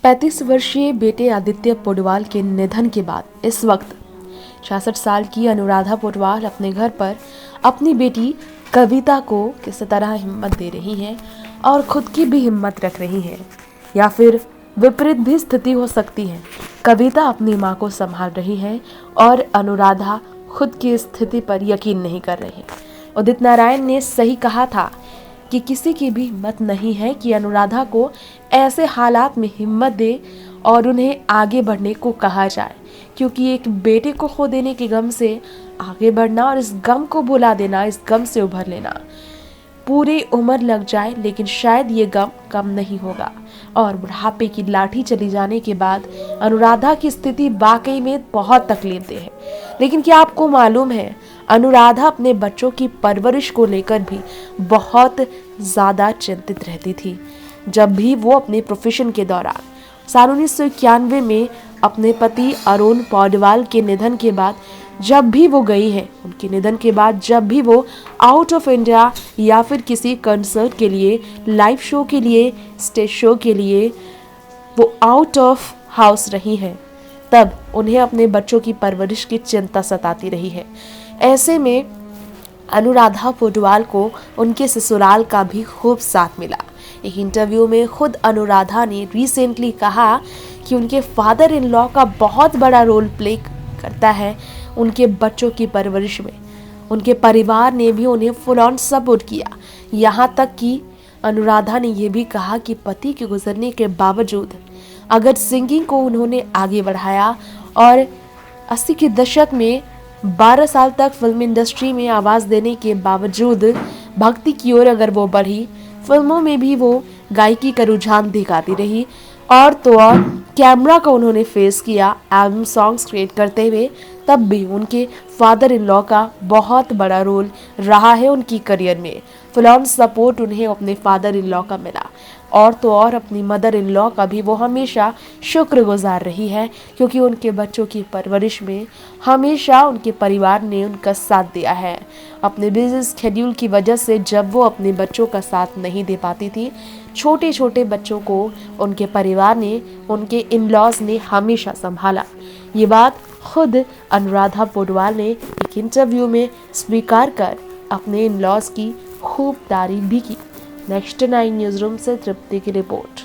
35 वर्षीय बेटे आदित्य पौडवाल के निधन के बाद इस वक्त 66 साल की अनुराधा पौडवाल अपने घर पर अपनी बेटी कविता को किस तरह हिम्मत दे रही हैं और खुद की भी हिम्मत रख रही हैं, या फिर विपरीत भी स्थिति हो सकती है। कविता अपनी मां को संभाल रही है और अनुराधा खुद की स्थिति पर यकीन नहीं कर रही। उदित नारायण ने सही कहा था कि किसी की भी हिम्मत नहीं है कि अनुराधा को ऐसे हालात में हिम्मत दे और उन्हें आगे बढ़ने को कहा जाए, क्योंकि एक बेटे को खो देने के गम से आगे बढ़ना और इस गम को भुला देना, इस गम से उभर लेना पूरी उम्र लग जाए लेकिन शायद ये गम कम नहीं होगा। और बुढ़ापे की लाठी चली जाने के बाद अनुराधा की स्थिति वाकई में बहुत तकलीफदेह है। लेकिन क्या आपको मालूम है, अनुराधा अपने बच्चों की परवरिश को लेकर भी बहुत ज़्यादा चिंतित रहती थी। जब भी वो अपने प्रोफेशन के दौरान साल 1991 में अपने पति अरुण पौडवाल के निधन के बाद जब भी वो गई है, उनके निधन के बाद जब भी वो आउट ऑफ इंडिया या फिर किसी कंसर्ट के लिए, लाइव शो के लिए, स्टेज शो के लिए वो आउट ऑफ हाउस रही है, तब उन्हें अपने बच्चों की परवरिश की चिंता सताती रही है। ऐसे में अनुराधा पौडवाल को उनके ससुराल का भी खूब साथ मिला। एक इंटरव्यू में खुद अनुराधा ने रिसेंटली कहा कि उनके फादर इन लॉ का बहुत बड़ा रोल प्ले करता है उनके बच्चों की परवरिश में। उनके परिवार ने भी उन्हें फुल ऑन सपोर्ट किया। यहाँ तक कि अनुराधा ने यह भी कहा कि पति के गुजरने के बावजूद अगर सिंगिंग को उन्होंने आगे बढ़ाया और 80 के दशक में 12 साल तक फिल्म इंडस्ट्री में आवाज़ देने के बावजूद भक्ति की ओर अगर वो बढ़ी, फिल्मों में भी वो गायकी का रुझान दिखाती रही और तो और कैमरा को उन्होंने फेस किया एल्बम सॉन्ग्स क्रिएट करते हुए, तब भी उनके फादर इन लॉ का बहुत बड़ा रोल रहा है उनकी करियर में। फुल ऑन सपोर्ट उन्हें अपने फादर इन लॉ का मिला और तो और अपनी मदर इन लॉ का भी वो हमेशा शुक्रगुजार रही है, क्योंकि उनके बच्चों की परवरिश में हमेशा उनके परिवार ने उनका साथ दिया है। अपने बिजी शेड्यूल की वजह से जब वो अपने बच्चों का साथ नहीं दे पाती थी, छोटे छोटे बच्चों को उनके परिवार ने, उनके इन लॉज ने हमेशा संभाला। ये बात खुद अनुराधा पौडवाल ने एक इंटरव्यू में स्वीकार कर अपने इन लॉज की खूब तारीफ भी की। नेक्स्ट 9 न्यूज़ रूम से तृप्ति की रिपोर्ट।